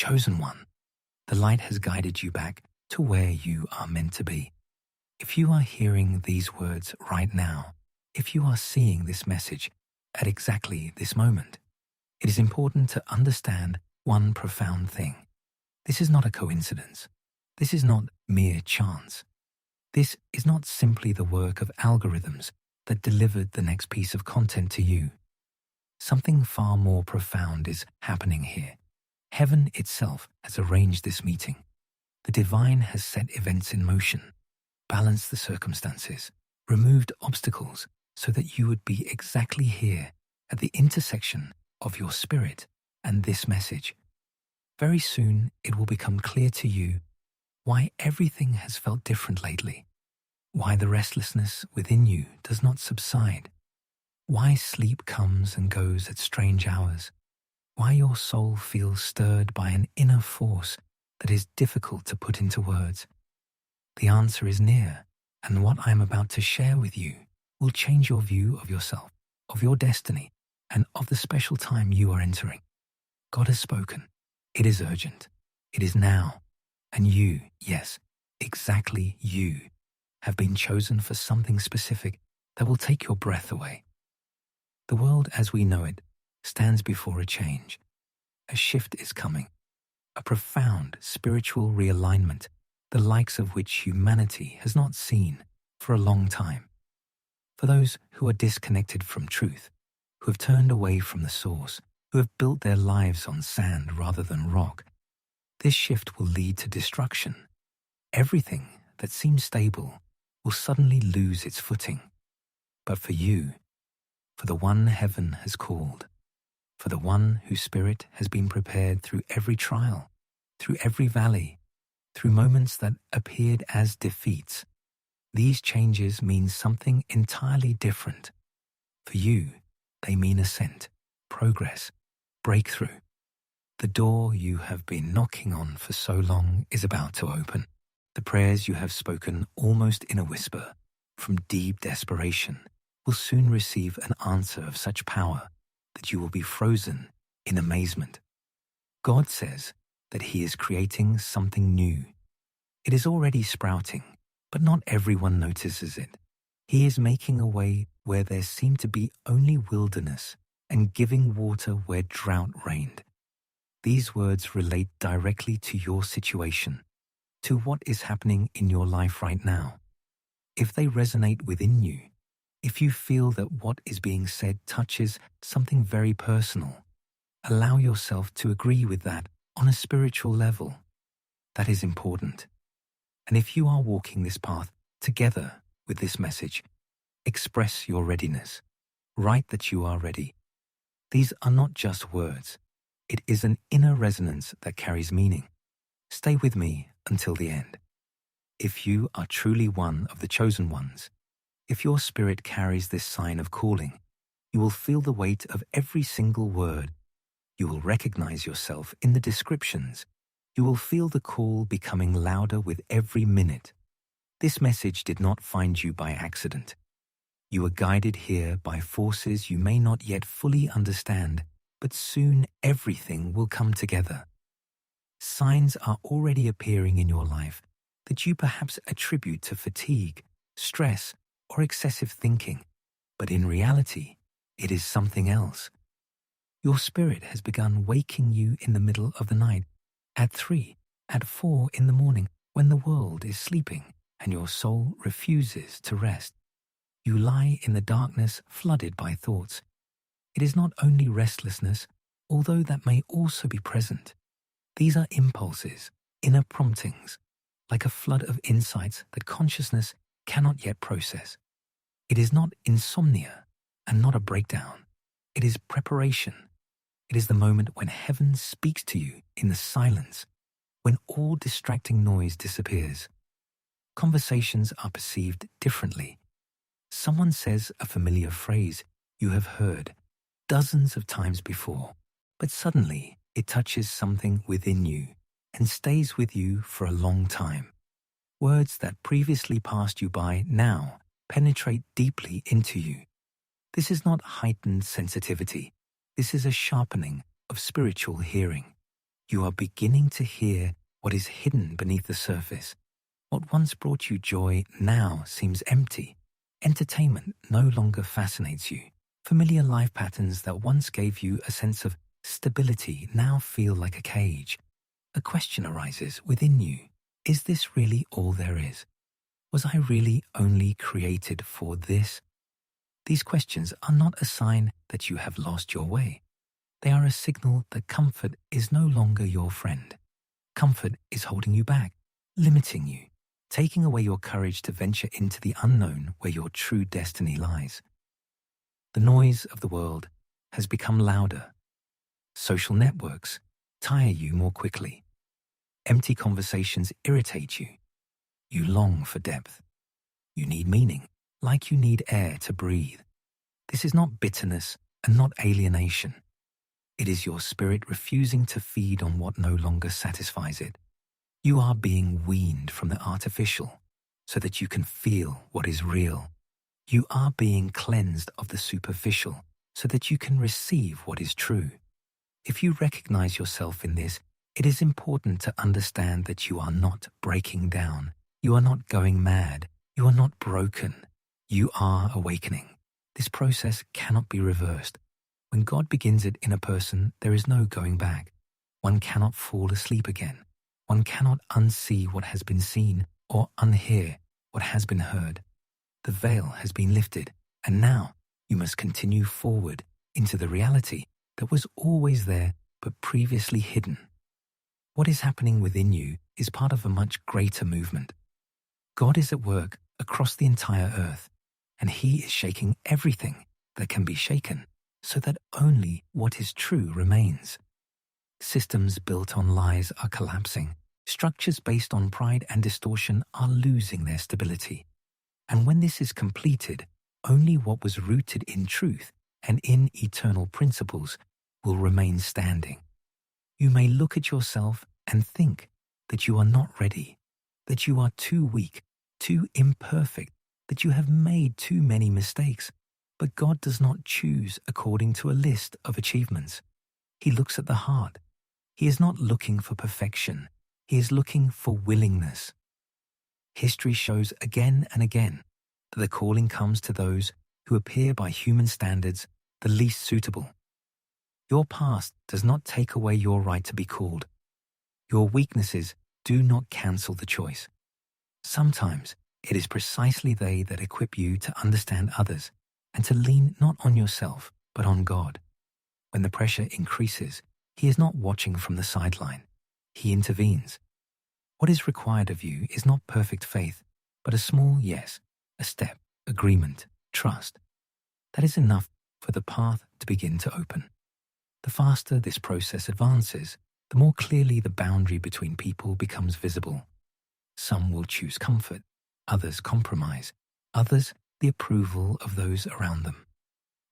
chosen one. The light has guided you back to where you are meant to be. If you are hearing these words right now, if you are seeing this message at exactly this moment, it is important to understand one profound thing. This is not a coincidence. This is not mere chance. This is not simply the work of algorithms that delivered the next piece of content to you. Something far more profound is happening here. Heaven itself has arranged this meeting. The divine has set events in motion, balanced the circumstances, removed obstacles so that you would be exactly here at the intersection of your spirit and this message. Very soon it will become clear to you why everything has felt different lately, why the restlessness within you does not subside, why sleep comes and goes at strange hours, why your soul feels stirred by an inner force that is difficult to put into words. The answer is near, and what I am about to share with you will change your view of yourself, of your destiny, and of the special time you are entering. God has spoken. It is urgent. It is now. And you, yes, exactly you, have been chosen for something specific that will take your breath away. The world as we know it stands before a change. A shift is coming. A profound spiritual realignment, the likes of which humanity has not seen for a long time. For those who are disconnected from truth, who have turned away from the source, who have built their lives on sand rather than rock, this shift will lead to destruction. Everything that seems stable will suddenly lose its footing. But for you, for the one heaven has called, for the one whose spirit has been prepared through every trial, through every valley, through moments that appeared as defeats, these changes mean something entirely different. For you, they mean ascent, progress, breakthrough. The door you have been knocking on for so long is about to open. The prayers you have spoken almost in a whisper, from deep desperation, will soon receive an answer of such power that you will be frozen in amazement. God says that He is creating something new. It is already sprouting, but not everyone notices it. He is making a way where there seemed to be only wilderness and giving water where drought reigned. These words relate directly to your situation, to what is happening in your life right now. If they resonate within you, if you feel that what is being said touches something very personal, allow yourself to agree with that on a spiritual level. That is important. And if you are walking this path together with this message, express your readiness. Write that you are ready. These are not just words. It is an inner resonance that carries meaning. Stay with me until the end. If you are truly one of the chosen ones, if your spirit carries this sign of calling, you will feel the weight of every single word. You will recognize yourself in the descriptions. You will feel the call becoming louder with every minute. This message did not find you by accident. You are guided here by forces you may not yet fully understand, but soon everything will come together. Signs are already appearing in your life that you perhaps attribute to fatigue, stress, or excessive thinking, but in reality, it is something else. Your spirit has begun waking you in the middle of the night, at 3, at 4 in the morning, when the world is sleeping and your soul refuses to rest. You lie in the darkness flooded by thoughts. It is not only restlessness, although that may also be present. These are impulses, inner promptings, like a flood of insights that consciousness cannot yet process. It is not insomnia and not a breakdown. It is preparation. It is the moment when heaven speaks to you in the silence, when all distracting noise disappears. Conversations are perceived differently. Someone says a familiar phrase you have heard dozens of times before, but suddenly it touches something within you and stays with you for a long time. Words that previously passed you by now penetrate deeply into you. This is not heightened sensitivity. This is a sharpening of spiritual hearing. You are beginning to hear what is hidden beneath the surface. What once brought you joy now seems empty. Entertainment no longer fascinates you. Familiar life patterns that once gave you a sense of stability now feel like a cage. A question arises within you. Is this really all there is? Was I really only created for this? These questions are not a sign that you have lost your way. They are a signal that comfort is no longer your friend. Comfort is holding you back, limiting you, taking away your courage to venture into the unknown where your true destiny lies. The noise of the world has become louder. Social networks tire you more quickly. Empty conversations irritate you. You long for depth. You need meaning, like you need air to breathe. This is not bitterness and not alienation. It is your spirit refusing to feed on what no longer satisfies it. You are being weaned from the artificial so that you can feel what is real. You are being cleansed of the superficial so that you can receive what is true. If you recognize yourself in this, it is important to understand that you are not breaking down. You are not going mad. You are not broken. You are awakening. This process cannot be reversed. When God begins it in a person, there is no going back. One cannot fall asleep again. One cannot unsee what has been seen or unhear what has been heard. The veil has been lifted, and now you must continue forward into the reality that was always there but previously hidden. What is happening within you is part of a much greater movement. God is at work across the entire earth, and He is shaking everything that can be shaken so that only what is true remains. Systems built on lies are collapsing. Structures based on pride and distortion are losing their stability. And when this is completed, only what was rooted in truth and in eternal principles will remain standing. You may look at yourself and think that you are not ready, that you are too weak, too imperfect, that you have made too many mistakes. But God does not choose according to a list of achievements. He looks at the heart. He is not looking for perfection. He is looking for willingness. History shows again and again that the calling comes to those who appear by human standards the least suitable. Your past does not take away your right to be called. Your weaknesses do not cancel the choice. Sometimes it is precisely they that equip you to understand others and to lean not on yourself but on God. When the pressure increases, He is not watching from the sideline. He intervenes. What is required of you is not perfect faith, but a small yes, a step, agreement, trust. That is enough for the path to begin to open. The faster this process advances, the more clearly the boundary between people becomes visible. Some will choose comfort, others compromise, others the approval of those around them.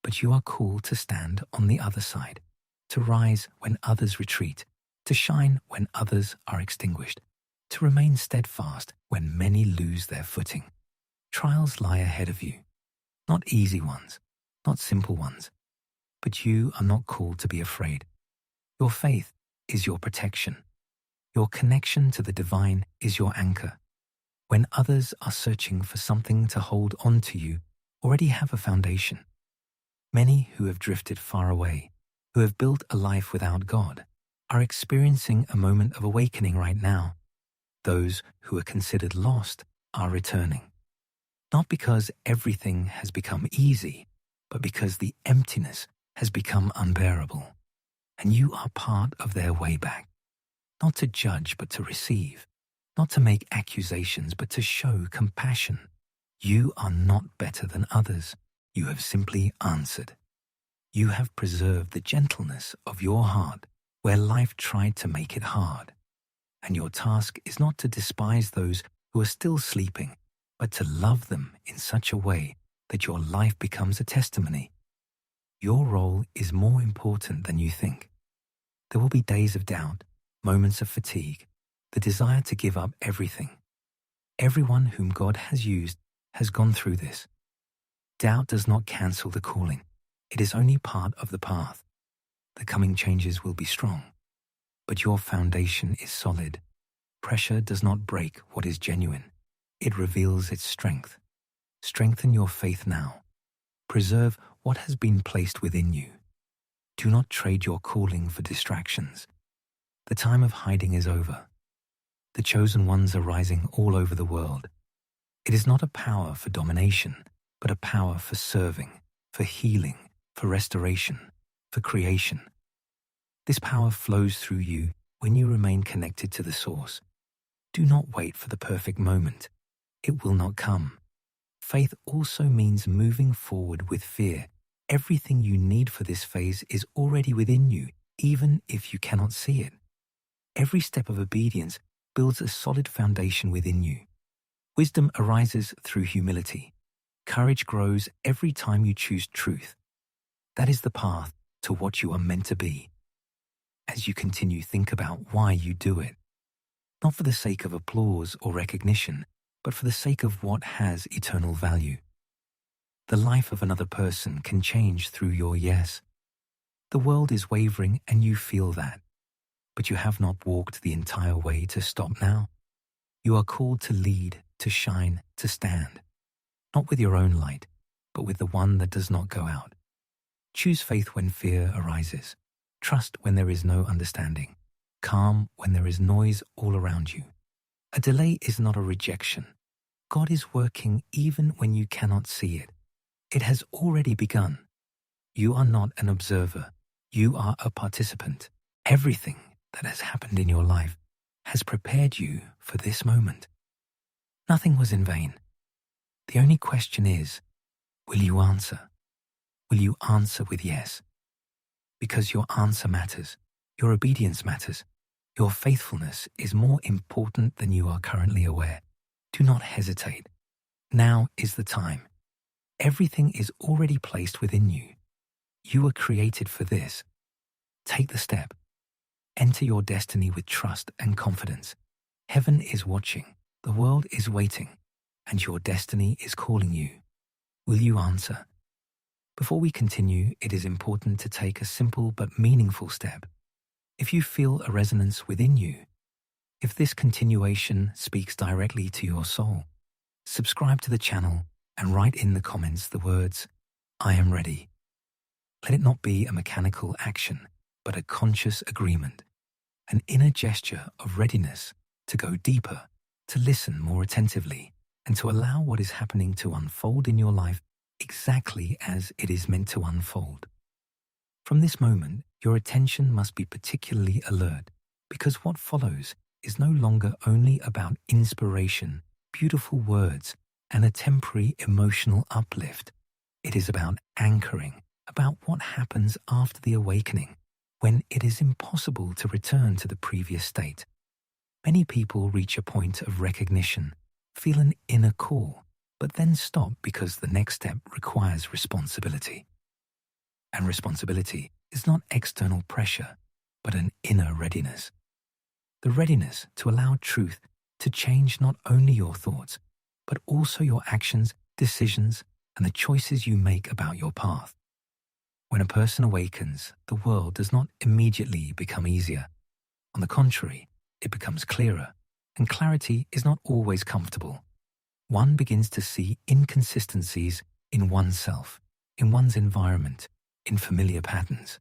But you are called to stand on the other side, to rise when others retreat, to shine when others are extinguished, to remain steadfast when many lose their footing. Trials lie ahead of you, not easy ones, not simple ones, but you are not called to be afraid. Your faith is your protection. Your connection to the divine is your anchor. When others are searching for something to hold on to, you already have a foundation. Many who have drifted far away, who have built a life without God, are experiencing a moment of awakening right now. Those who are considered lost are returning. Not because everything has become easy, but because the emptiness has become unbearable. And you are part of their way back. Not to judge, but to receive. Not to make accusations, but to show compassion. You are not better than others. You have simply answered. You have preserved the gentleness of your heart where life tried to make it hard. And your task is not to despise those who are still sleeping, but to love them in such a way that your life becomes a testimony. Your role is more important than you think. There will be days of doubt, moments of fatigue, the desire to give up everything. Everyone whom God has used has gone through this. Doubt does not cancel the calling. It is only part of the path. The coming changes will be strong. but your foundation is solid. Pressure does not break what is genuine. It reveals its strength. Strengthen your faith now. Preserve what has been placed within you. Do not trade your calling for distractions. The time of hiding is over. The chosen ones are rising all over the world. It is not a power for domination, but a power for serving, for healing, for restoration, for creation. This power flows through you when you remain connected to the source. Do not wait for the perfect moment. It will not come. Faith also means moving forward with fear. Everything you need for this phase is already within you, even if you cannot see it. Every step of obedience builds a solid foundation within you. Wisdom arises through humility. Courage grows every time you choose truth. That is the path to what you are meant to be. As you continue, think about why you do it. Not for the sake of applause or recognition, but for the sake of what has eternal value. The life of another person can change through your yes. The world is wavering and you feel that, but you have not walked the entire way to stop now. You are called to lead, to shine, to stand, not with your own light, but with the one that does not go out. Choose faith when fear arises, trust when there is no understanding, calm when there is noise all around you. A delay is not a rejection. God is working even when you cannot see it. It has already begun. You are not an observer. You are a participant. Everything that has happened in your life has prepared you for this moment. Nothing was in vain. The only question is, will you answer? Will you answer with yes? Because your answer matters. Your obedience matters. Your faithfulness is more important than you are currently aware. Do not hesitate. Now is the time. Everything is already placed within you. You were created for this. Take the step. Enter your destiny with trust and confidence. Heaven is watching. The world is waiting. And your destiny is calling you. Will you answer? Before we continue, it is important to take a simple but meaningful step. If you feel a resonance within you, if this continuation speaks directly to your soul, subscribe to the channel and write in the comments the words, "I am ready." Let it not be a mechanical action, but a conscious agreement, an inner gesture of readiness to go deeper, to listen more attentively, and to allow what is happening to unfold in your life exactly as it is meant to unfold. From this moment, your attention must be particularly alert, because what follows is no longer only about inspiration, beautiful words, and a temporary emotional uplift. It is about anchoring, about what happens after the awakening, when it is impossible to return to the previous state. Many people reach a point of recognition, feel an inner call, but then stop because the next step requires responsibility. And responsibility is not external pressure, but an inner readiness. The readiness to allow truth to change not only your thoughts, but also your actions, decisions, and the choices you make about your path. When a person awakens, the world does not immediately become easier. On the contrary, it becomes clearer, and clarity is not always comfortable. One begins to see inconsistencies in oneself, in one's environment, in familiar patterns.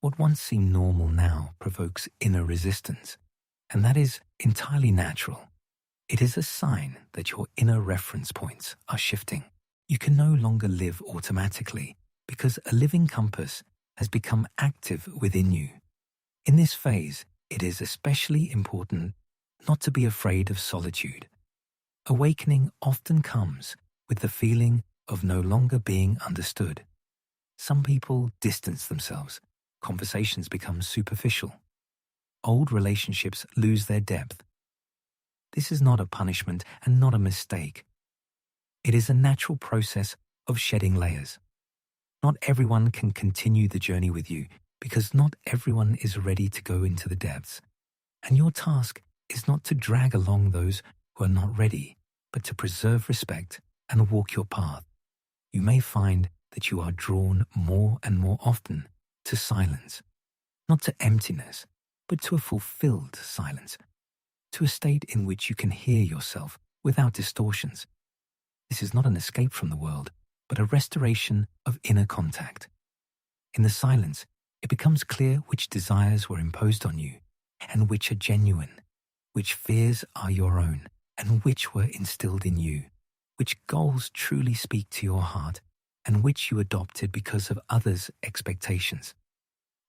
What once seemed normal now provokes inner resistance, and that is entirely natural. It is a sign that your inner reference points are shifting. You can no longer live automatically because a living compass has become active within you. In this phase, it is especially important not to be afraid of solitude. Awakening often comes with the feeling of no longer being understood. Some people distance themselves. Conversations become superficial. Old relationships lose their depth. This is not a punishment and not a mistake. It is a natural process of shedding layers. Not everyone can continue the journey with you because not everyone is ready to go into the depths. And your task is not to drag along those who are not ready, but to preserve respect and walk your path. You may find that you are drawn more and more often to silence, not to emptiness, but to a fulfilled silence, to a state in which you can hear yourself without distortions. This is not an escape from the world, but a restoration of inner contact. In the silence, it becomes clear which desires were imposed on you and which are genuine, which fears are your own and which were instilled in you, which goals truly speak to your heart and which you adopted because of others' expectations.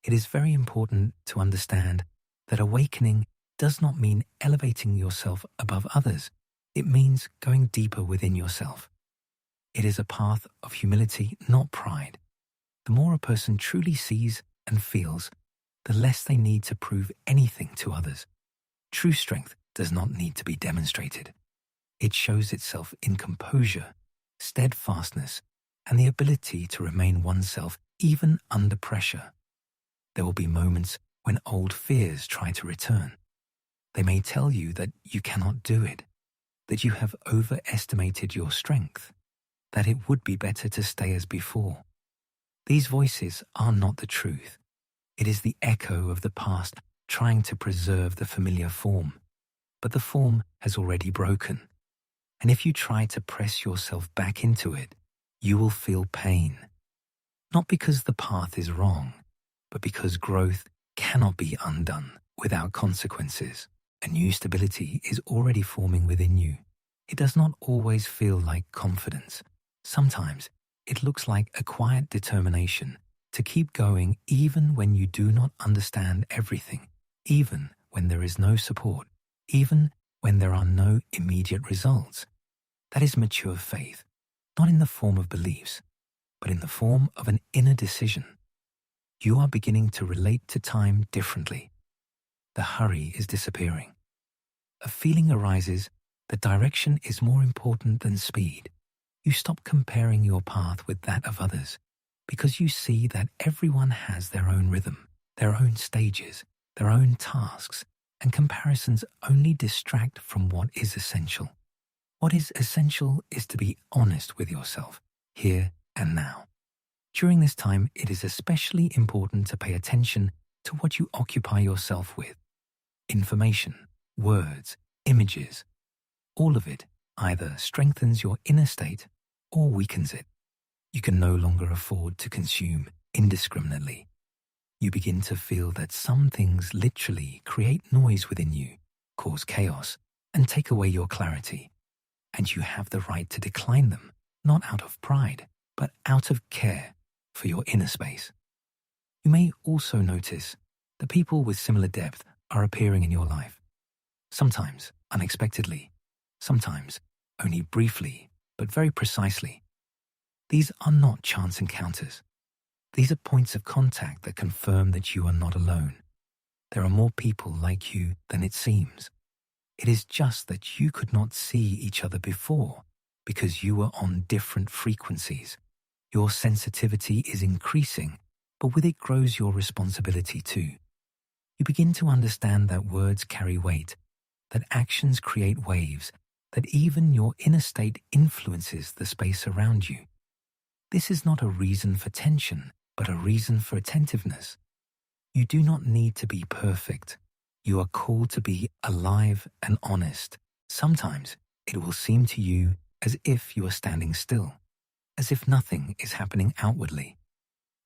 It is very important to understand that awakening does not mean elevating yourself above others. It means going deeper within yourself. It is a path of humility, not pride. The more a person truly sees and feels, the less they need to prove anything to others. True strength does not need to be demonstrated. It shows itself in composure, steadfastness, and the ability to remain oneself even under pressure. There will be moments when old fears try to return. They may tell you that you cannot do it, that you have overestimated your strength, that it would be better to stay as before. These voices are not the truth. It is the echo of the past trying to preserve the familiar form. But the form has already broken. And if you try to press yourself back into it, you will feel pain. Not because the path is wrong, but because growth cannot be undone without consequences. A new stability is already forming within you. It does not always feel like confidence. Sometimes it looks like a quiet determination to keep going even when you do not understand everything, even when there is no support, even when there are no immediate results. That is mature faith, not in the form of beliefs, but in the form of an inner decision. You are beginning to relate to time differently. The hurry is disappearing. A feeling arises that direction is more important than speed. You stop comparing your path with that of others because you see that everyone has their own rhythm, their own stages, their own tasks, and comparisons only distract from what is essential. What is essential is to be honest with yourself, here and now. During this time, it is especially important to pay attention to what you occupy yourself with. Information, words, images, all of it either strengthens your inner state or weakens it. You can no longer afford to consume indiscriminately. You begin to feel that some things literally create noise within you, cause chaos, and take away your clarity. And you have the right to decline them, not out of pride, but out of care for your inner space. You may also notice that people with similar depth are appearing in your life. Sometimes unexpectedly, sometimes only briefly, but very precisely. These are not chance encounters. These are points of contact that confirm that you are not alone. There are more people like you than it seems. It is just that you could not see each other before because you were on different frequencies. Your sensitivity is increasing, but with it grows your responsibility too. You begin to understand that words carry weight, that actions create waves, that even your inner state influences the space around you. This is not a reason for tension, but a reason for attentiveness. You do not need to be perfect. You are called to be alive and honest. Sometimes it will seem to you as if you are standing still, as if nothing is happening outwardly.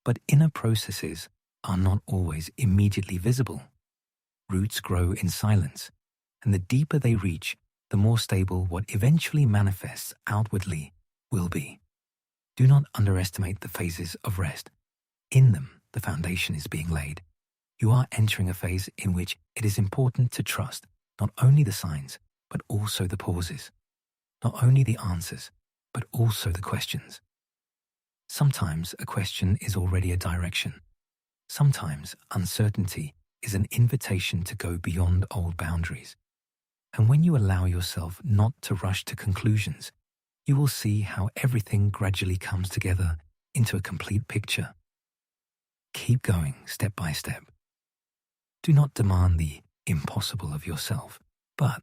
But inner processes are not always immediately visible. Roots grow in silence, and the deeper they reach, the more stable what eventually manifests outwardly will be. Do not underestimate the phases of rest. In them, the foundation is being laid. You are entering a phase in which it is important to trust not only the signs, but also the pauses. Not only the answers, but also the questions. Sometimes a question is already a direction. Sometimes uncertainty is an invitation to go beyond old boundaries. And when you allow yourself not to rush to conclusions, you will see how everything gradually comes together into a complete picture. Keep going step by step. Do not demand the impossible of yourself, but